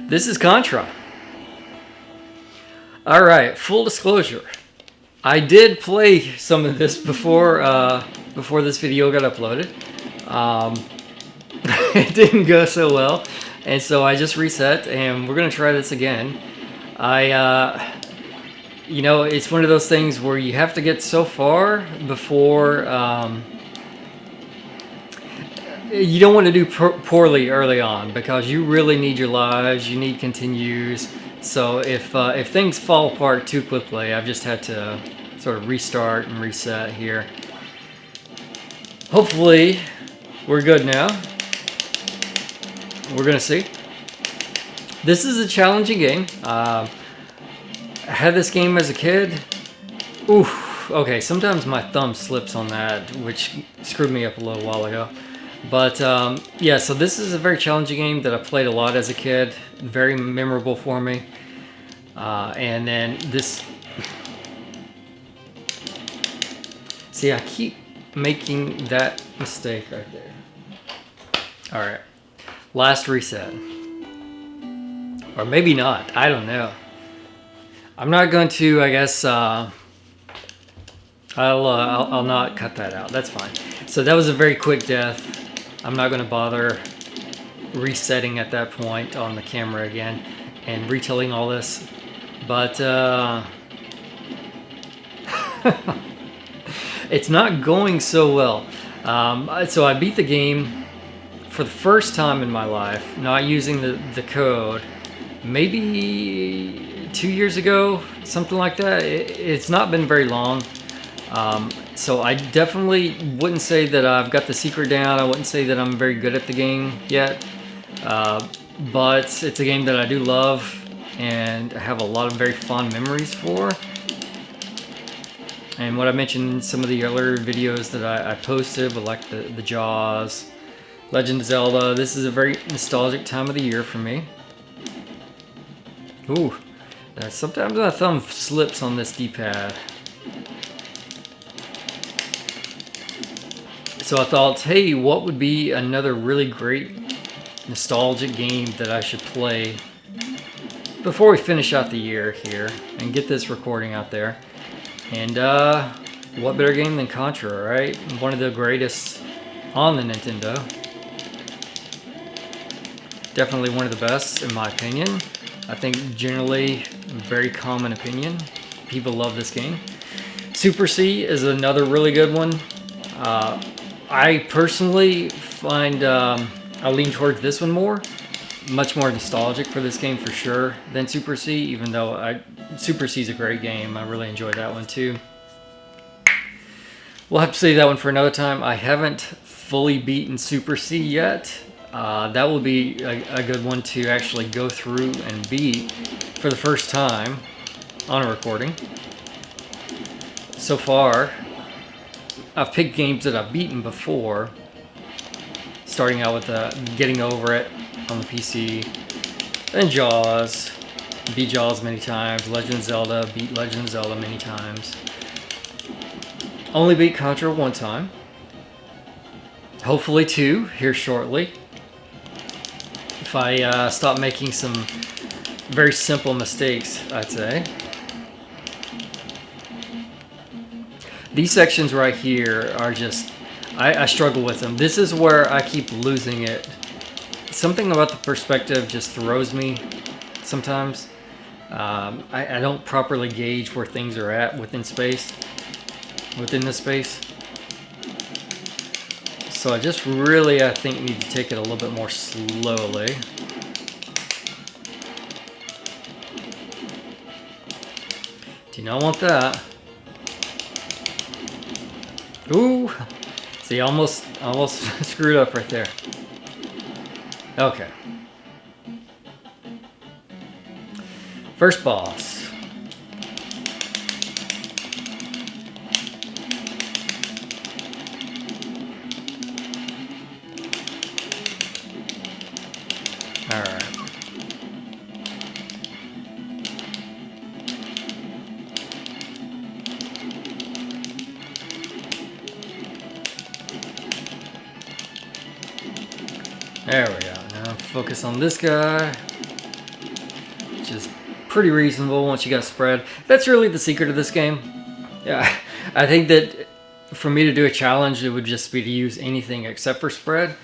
This is Contra. Alright, full disclosure. I did play some of this before this video got uploaded. It didn't go so well, and so I just reset, and we're going to try this again. You know, it's one of those things where you have to get so far before... you don't want to do poorly early on, because you really need your lives, you need continues. So if things fall apart too quickly, I've just had to sort of restart and reset here. Hopefully we're good now. We're gonna see. This is a challenging game. I had this game as a kid. Oof. Okay, sometimes my thumb slips on that, which screwed me up a little while ago. But yeah, so this is a very challenging game that I played a lot as a kid. Very memorable for me. And then this... See, I keep making that mistake right there. Alright. Last reset. Or maybe not. I don't know. I'm not going to, I guess... I'll not cut that out. That's fine. So that was a very quick death. I'm not going to bother resetting at that point on the camera again and retelling all this. But it's not going so well. So I beat the game for the first time in my life, not using the code, maybe 2 years ago, something like that. It's not been very long. So I definitely wouldn't say that I've got the secret down. I wouldn't say that I'm very good at the game yet. But it's a game that I do love and I have a lot of very fond memories for. And what I mentioned in some of the other videos that I posted, but like the Jaws, Legend of Zelda, this is a very nostalgic time of the year for me. Ooh, sometimes my thumb slips on this D-pad. So I thought, hey, what would be another really great nostalgic game that I should play before we finish out the year here and get this recording out there. And what better game than Contra, right? One of the greatest on the Nintendo. Definitely one of the best in my opinion. I think generally very common opinion. People love this game. Super C is another really good one. I personally find I lean towards this one more. Much more nostalgic for this game for sure than Super C, even though Super C is a great game. I really enjoyed that one too. We'll have to save that one for another time. I haven't fully beaten Super C yet. That will be a good one to actually go through and beat for the first time on a recording. So far, I've picked games that I've beaten before, starting out with Getting Over It on the PC, then Jaws, beat Jaws many times, Legend of Zelda, beat Legend of Zelda many times. Only beat Contra one time. Hopefully two here shortly. If I stop making some very simple mistakes, I'd say. These sections right here are just, I struggle with them. This is where I keep losing it. Something about the perspective just throws me sometimes. I don't properly gauge where things are at within the space. So I just really, I think, need to take it a little bit more slowly. Do not want that. Ooh, see, almost screwed up right there. Okay. First boss. All right. There we go. Now focus on this guy. which is pretty reasonable once you got spread. That's really the secret of this game. Yeah, I think that for me to do a challenge, it would just be to use anything except for spread.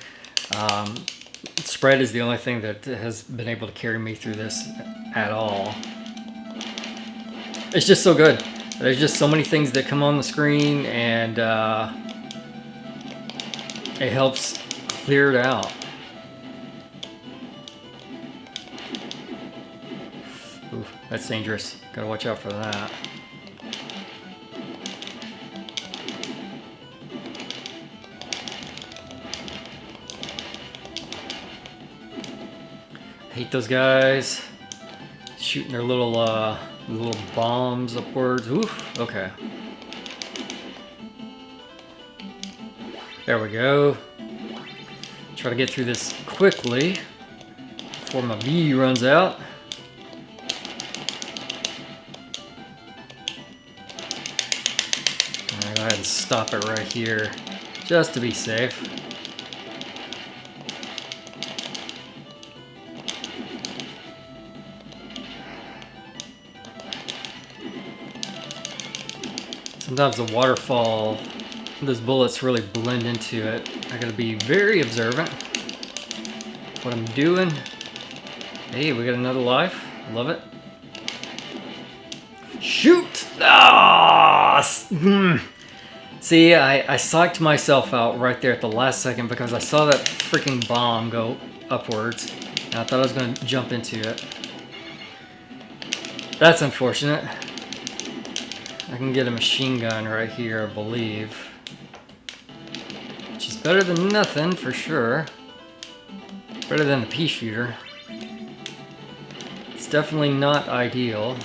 Spread is the only thing that has been able to carry me through this at all. It's just so good. There's just so many things that come on the screen, and it helps clear it out. Ooh, that's dangerous. Gotta watch out for that. Hate those guys shooting their little bombs upwards. Oof. Okay. There we go. Try to get through this quickly before my V runs out. Alright, go ahead and stop it right here, just to be safe. Sometimes the waterfall, those bullets really blend into it. I gotta be very observant. That's what I'm doing. Hey, we got another life. Love it. Shoot! Ah! See, I psyched myself out right there at the last second because I saw that freaking bomb go upwards. And I thought I was gonna jump into it. That's unfortunate. I can get a machine gun right here, I believe. Which is better than nothing, for sure. Better than the pea shooter. It's definitely not ideal.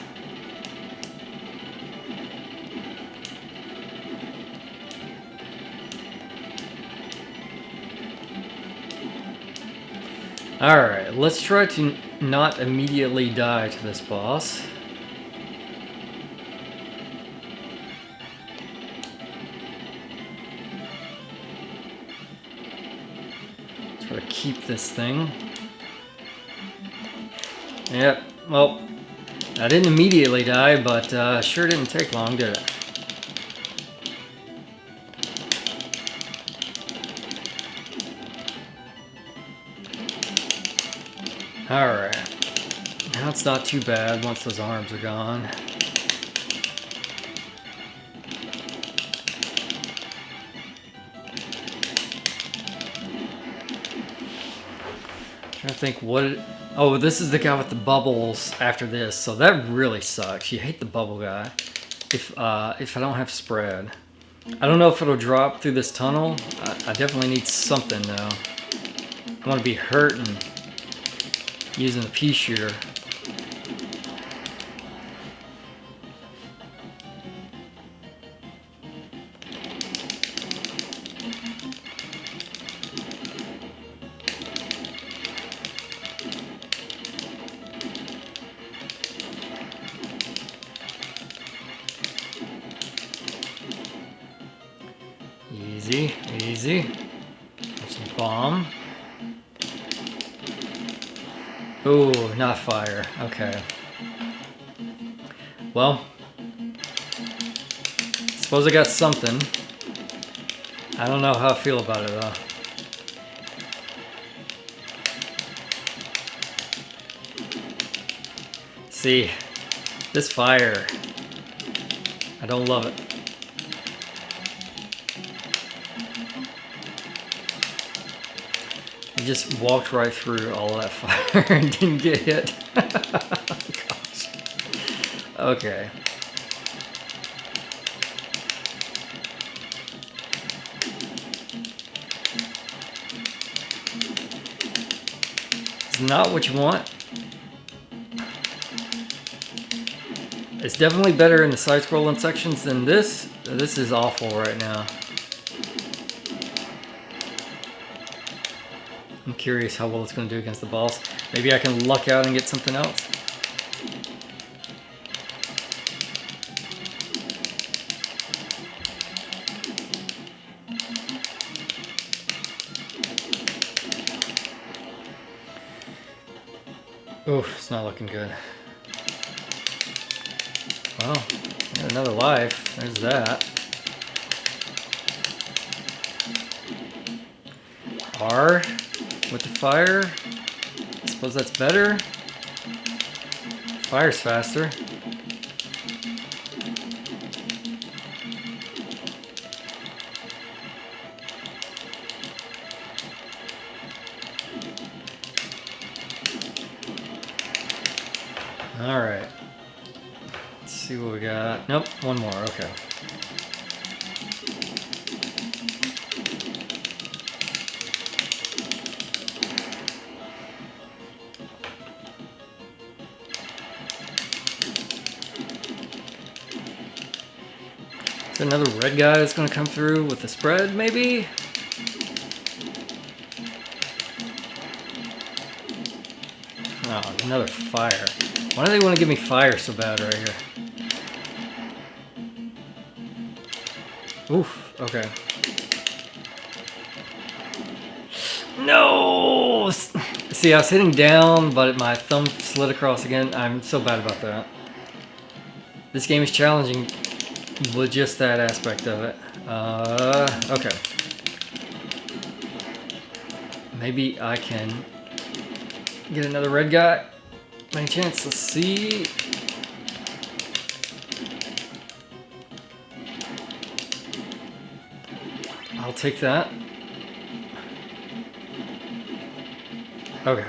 Alright, let's try to not immediately die to this boss. Try to keep this thing. Yep, well, I didn't immediately die, but sure didn't take long, did it? Alright. Now it's not too bad once those arms are gone. Trying to think what... Oh, this is the guy with the bubbles after this, so that really sucks. You hate the bubble guy if I don't have spread. I don't know if it'll drop through this tunnel. I definitely need something, though. I want to be hurting using the pea shooter. Easy, easy. There's a bomb. Ooh, not fire. Okay. Well, suppose I got something. I don't know how I feel about it though. See, this fire, I don't love it. I just walked right through all that fire and didn't get hit. Gosh. Okay. It's not what you want. It's definitely better in the side-scrolling sections than this. This is awful right now. I'm curious how well it's going to do against the boss. Maybe I can luck out and get something else. Oh, it's not looking good. Well, got another life. There's that. R with the fire. I suppose that's better. Fire's faster. Alright. Let's see what we got. Nope, one more. Okay. Is there another red guy that's going to come through with the spread, maybe? Oh, another fire. Why do they want to give me fire so bad right here? Oof, okay. No! See, I was hitting down, but my thumb slid across again. I'm so bad about that. This game is challenging with just that aspect of it. Okay. Maybe I can get another red guy. Any chance? Let's see. I'll take that. Okay.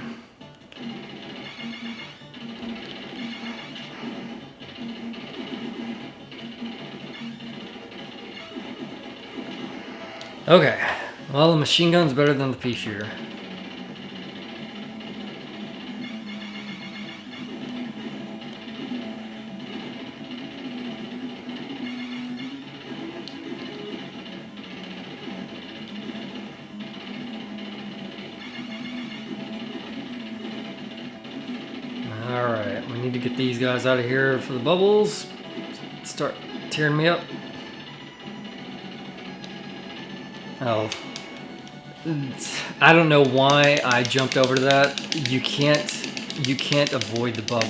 Okay. Well, the machine gun's better than the pea shooter. Alright, we need to get these guys out of here for the bubbles. Start tearing me up. Oh. I don't know why I jumped over to that. You can't avoid the bubble.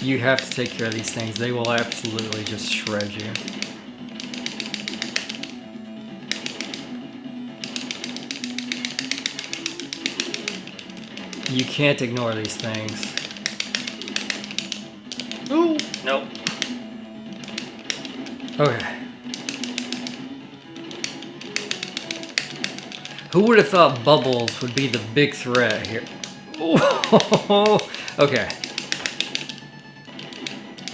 You have to take care of these things. They will absolutely just shred you. You can't ignore these things. Ooh, nope. Okay. Who would have thought bubbles would be the big threat here? Ooh, okay.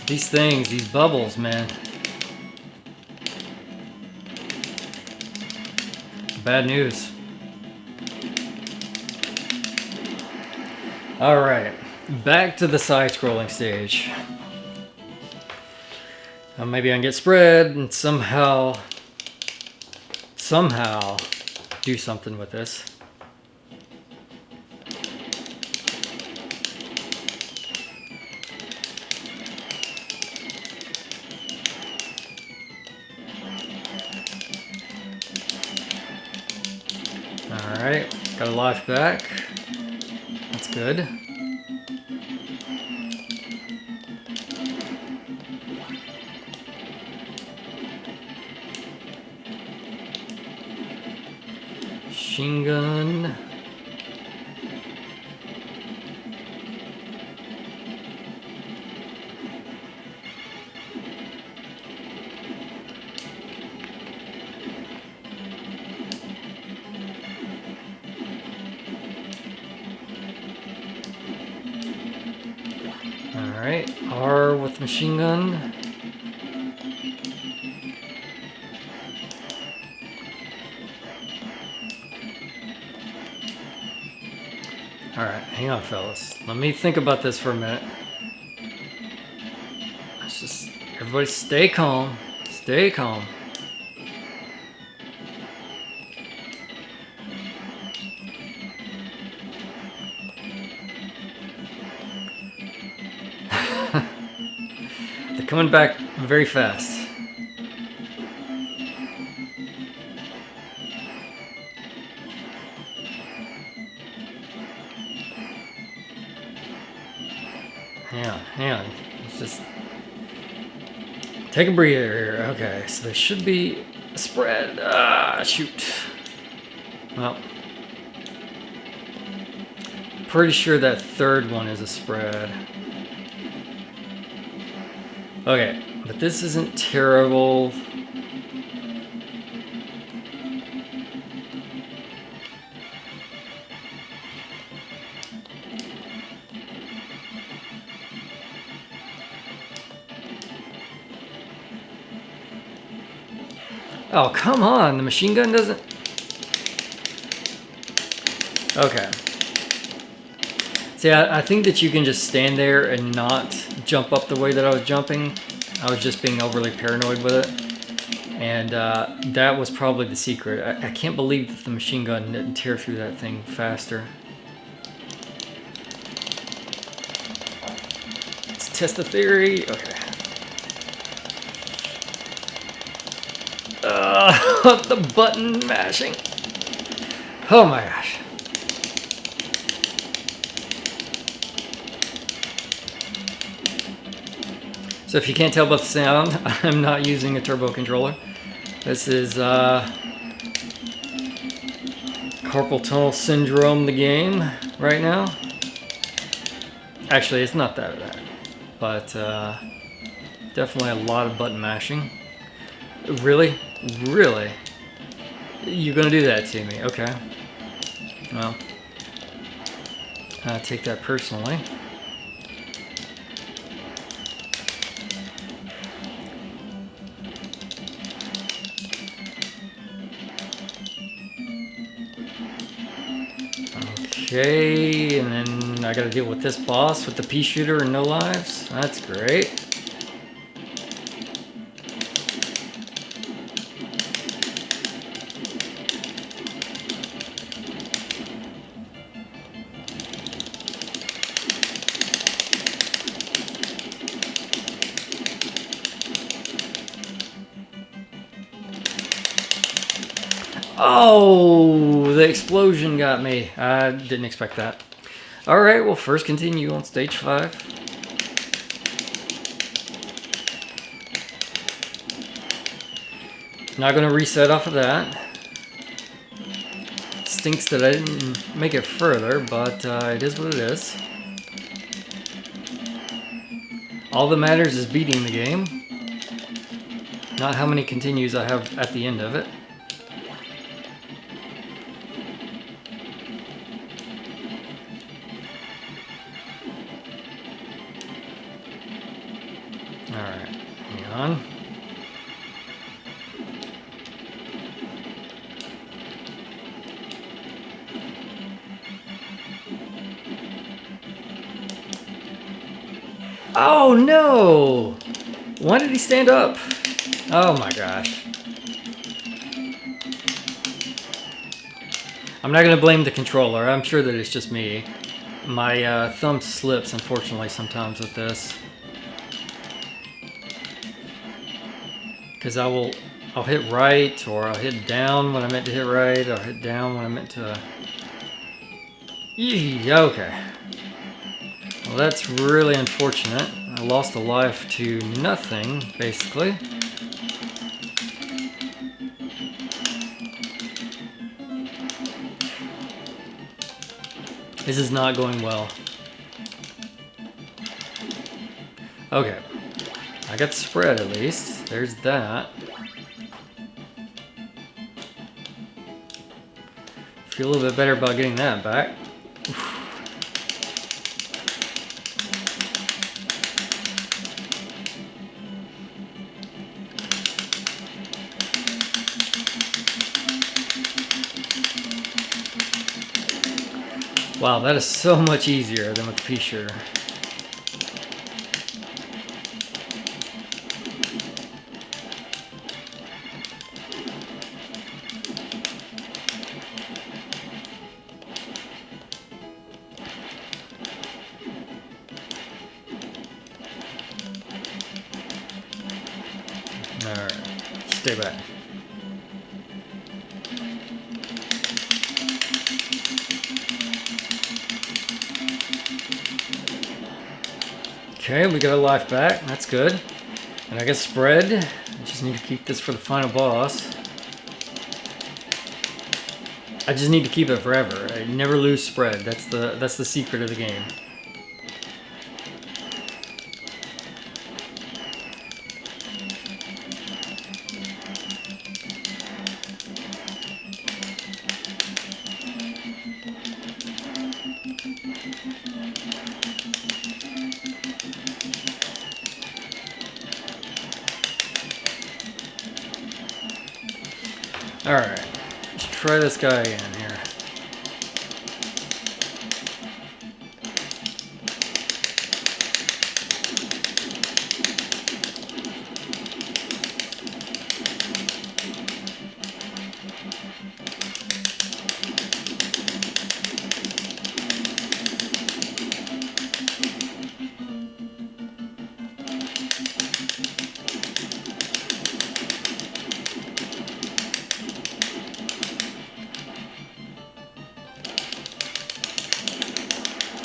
These things, these bubbles, man. Bad news. Alright, back to the side-scrolling stage. Maybe I can get spread and somehow do something with this. Alright, got a life back. That's good. Machine gun. Alright, R with machine gun. Alright, hang on, fellas. Let me think about this for a minute. Let's just, everybody stay calm. Stay calm. They're coming back very fast. Hang on. It's just... Take a breather here. Okay, so there should be a spread. Ah, shoot. Well, pretty sure that third one is a spread. Okay, but this isn't terrible. Oh, come on. The machine gun doesn't... Okay. See, I think that you can just stand there and not jump up the way that I was jumping. I was just being overly paranoid with it. And that was probably the secret. I can't believe that the machine gun didn't tear through that thing faster. Let's test the theory. Okay. The button mashing. Oh my gosh. So if you can't tell by the sound, I'm not using a turbo controller. This is Carpal Tunnel Syndrome, the game, right now. Actually, it's not that bad, but definitely a lot of button mashing. Really? Really? You're gonna do that to me? Okay. Well, I take that personally. Okay, and then I gotta deal with this boss with the pea shooter and no lives. That's great. Oh, the explosion got me. I didn't expect that. Alright, well, first continue on stage 5. Not going to reset off of that. Stinks that I didn't make it further, but it is what it is. All that matters is beating the game, not how many continues I have at the end of it. Alright, hang on. Oh no! Why did he stand up? Oh my gosh. I'm not going to blame the controller. I'm sure that it's just me. My thumb slips, unfortunately, sometimes with this. Because I'll hit right, or I'll hit down when I meant to hit right, or I'll hit down when I meant to... Yee, okay. Well, that's really unfortunate. I lost a life to nothing, basically. This is not going well. Okay. I got the spread at least. There's that. Feel a little bit better about getting that back. Wow, that is so much easier than with the pea shooter. Alright, stay back. Okay, we got a life back. That's good. And I guess spread. I just need to keep this for the final boss. I just need to keep it forever. I never lose spread. That's the secret of the game. Alright, let's try this guy again here.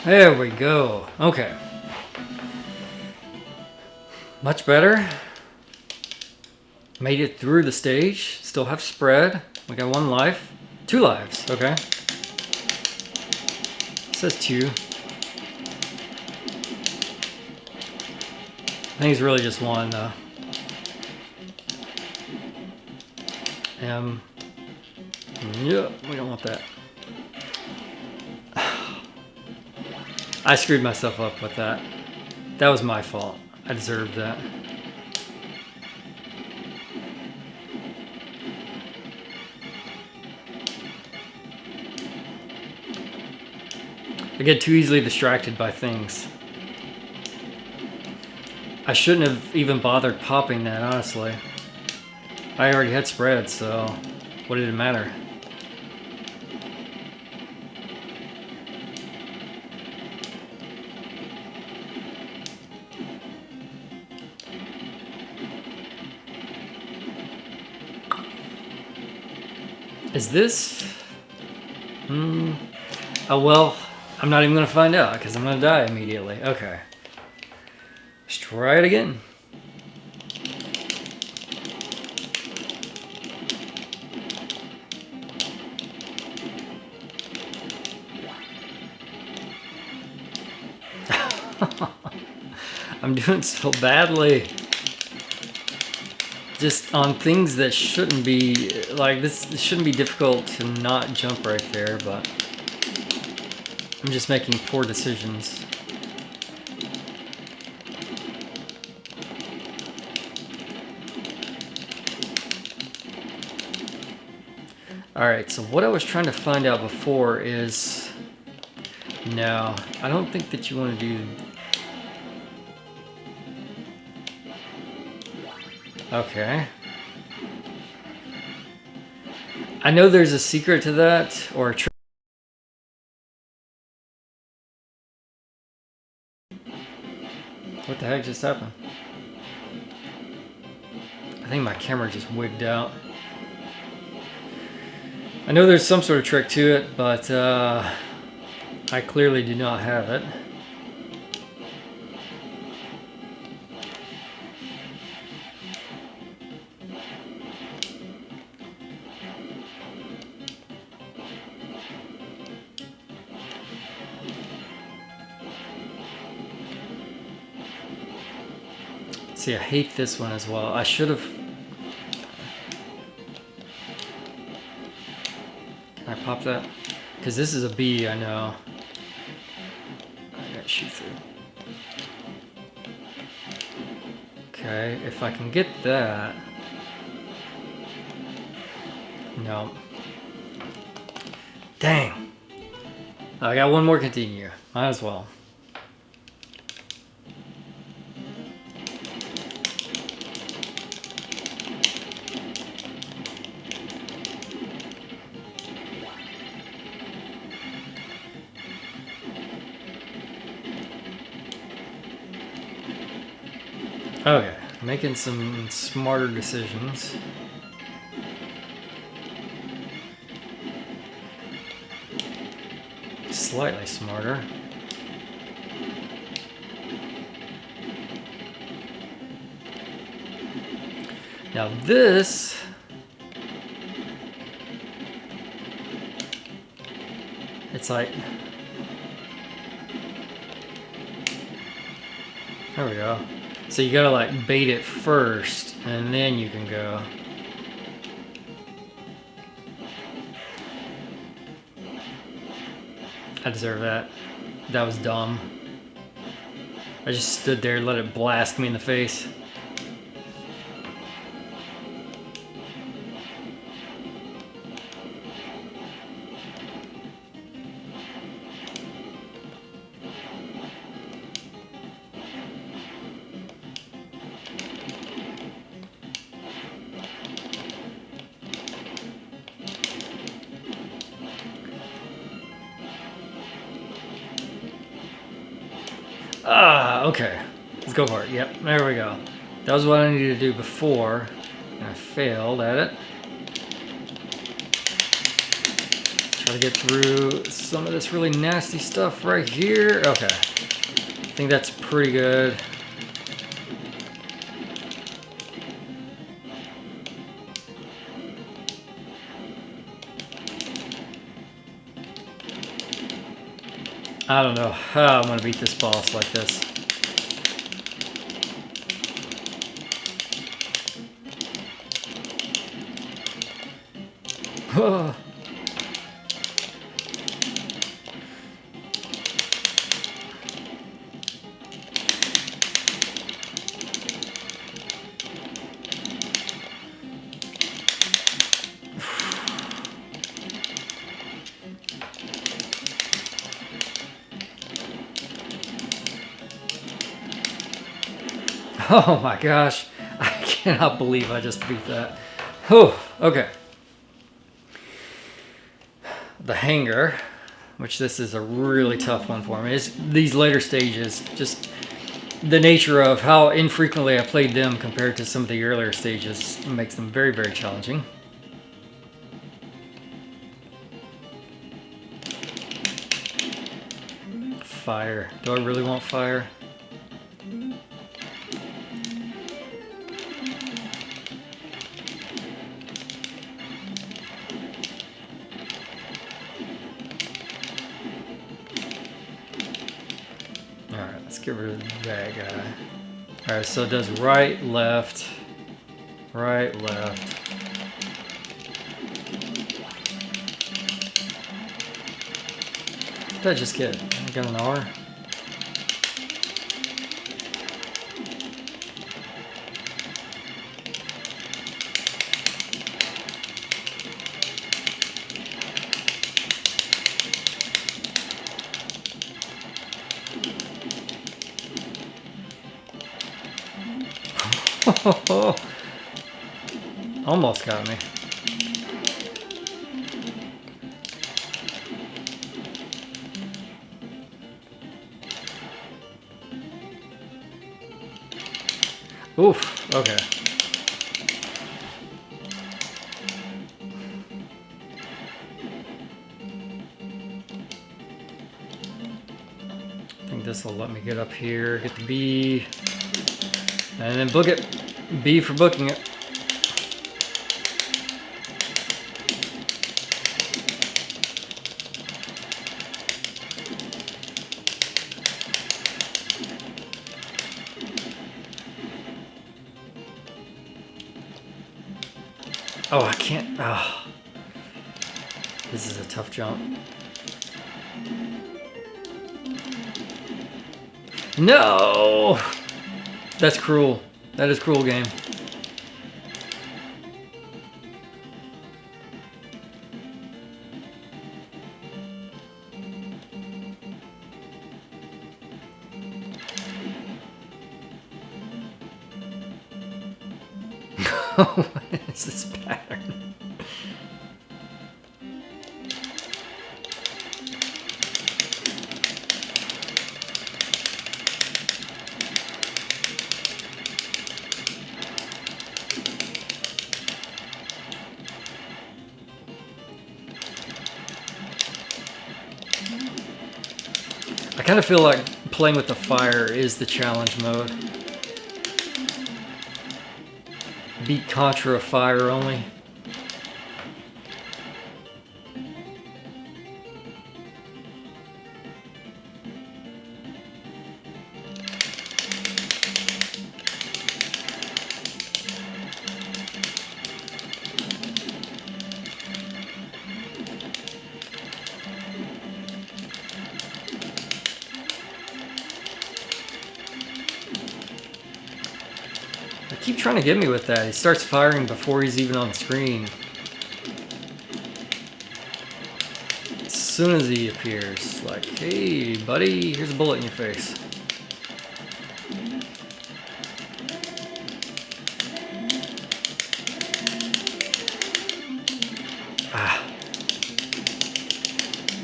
There we go. Okay. Much better. Made it through the stage. Still have spread. We got 1 life. 2 lives. Okay. It says 2. I think it's really just 1 though. Yeah, we don't want that. I screwed myself up with that. That was my fault. I deserved that. I get too easily distracted by things. I shouldn't have even bothered popping that, honestly. I already had spread, so what did it matter? Is this? Oh well, I'm not even gonna find out because I'm gonna die immediately. Okay. Let's try it again. I'm doing so badly. Just on things that shouldn't be, like this shouldn't be difficult to not jump right there, but I'm just making poor decisions. Alright, so what I was trying to find out before is, no, I don't think that you want to do. Okay. I know there's a secret to that, or a trick. What the heck just happened? I think my camera just wigged out. I know there's some sort of trick to it, but I clearly do not have it. See, I hate this one as well. I should have... Can I pop that? Because this is a B, I know. I gotta shoot through. Okay, if I can get that... No. Dang! I got one more continue. Might as well. Okay, making some smarter decisions. Slightly smarter. Now this... It's like... There we go. So you gotta like bait it first, and then you can go. I deserve that. That was dumb. I just stood there and let it blast me in the face. Ah, okay. Let's go for it. Yep, there we go. That was what I needed to do before, and I failed at it. Try to get through some of this really nasty stuff right here. Okay. I think that's pretty good. I don't know how I'm going to beat this boss like this. Oh my gosh, I cannot believe I just beat that. Oh, okay. The hanger, which this is a really tough one for me. It's these later stages, just the nature of how infrequently I played them compared to some of the earlier stages makes them very, very challenging. Fire. Do I really want fire? Alright, let's get rid of that guy. Alright, so it does right, left, right, left. What did I just get? I got an R. Almost got me. Oof, okay. I think this will let me get up here, get the B, and then book it. B for booking it. Oh, I can't. Oh. This is a tough jump. No! That's cruel. That is cruel, game. What is this pattern? I kind of feel like playing with the fire is the challenge mode. beat Contra fire only. Keep trying to get me with that. He starts firing before he's even on the screen. As soon as he appears, like, hey buddy, here's a bullet in your face.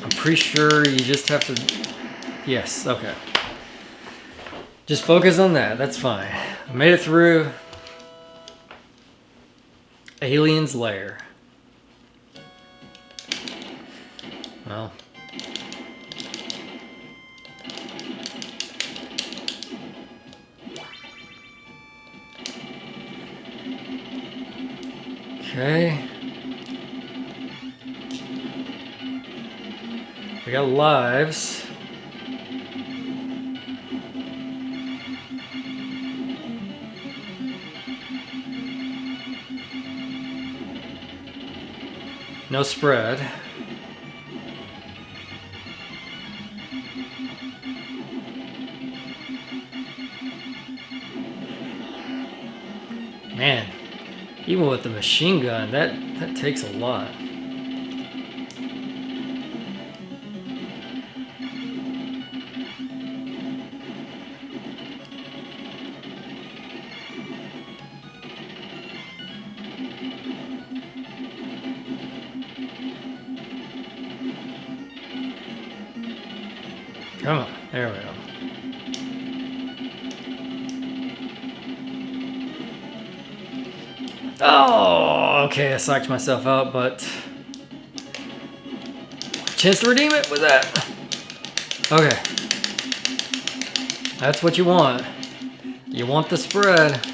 I'm pretty sure you just have to... Yes, okay. Just focus on that, that's fine. I made it through. Alien's Lair. Well. Okay. We got lives. No spread. Man, even with the machine gun, that takes a lot. Come on, there we go. Oh, okay, I psyched myself out, but chance to redeem it with that. Okay. That's what you want. You want the spread.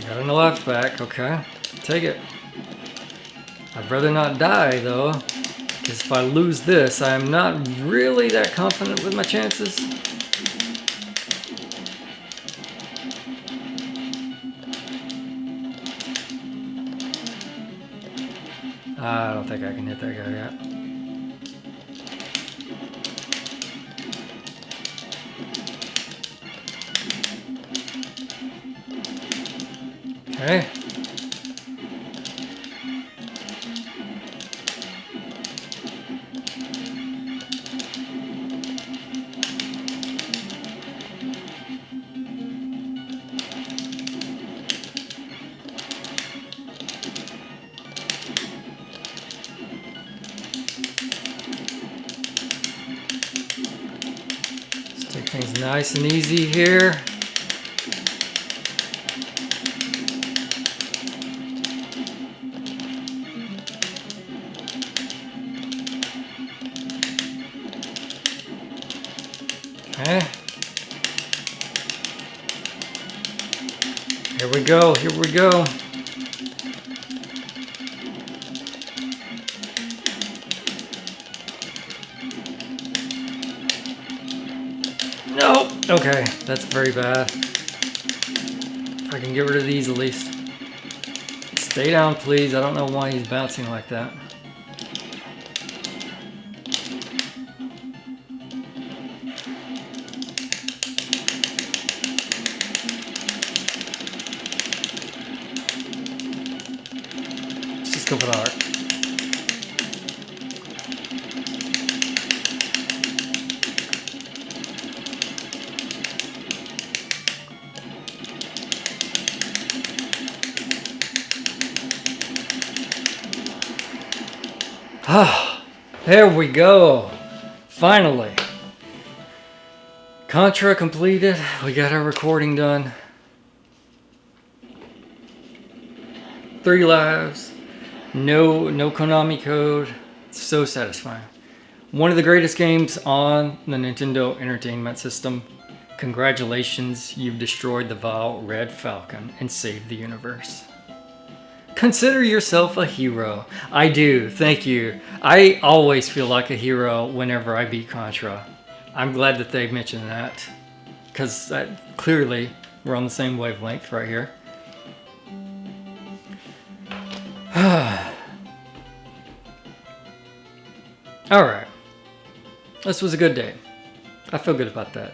Got an life back, okay. Take it. I'd rather not die, though, because if I lose this, I am not really that confident with my chances. I don't think I can hit that guy yet. Okay. Let's take things nice and easy here. Okay. Here we go, here we go. Nope. Okay, that's very bad. If I can get rid of these at least. Stay down, please. I don't know why he's bouncing like that. Let's just go for the heart. Ah, there we go. Finally. Contra completed. We got our recording done. 3 lives. No Konami code. So satisfying. One of the greatest games on the Nintendo Entertainment System. Congratulations, you've destroyed the vile Red Falcon and saved the universe. Consider yourself a hero. I do, thank you. I always feel like a hero whenever I beat Contra. I'm glad that they mentioned that, because clearly we're on the same wavelength right here. Alright. This was a good day. I feel good about that.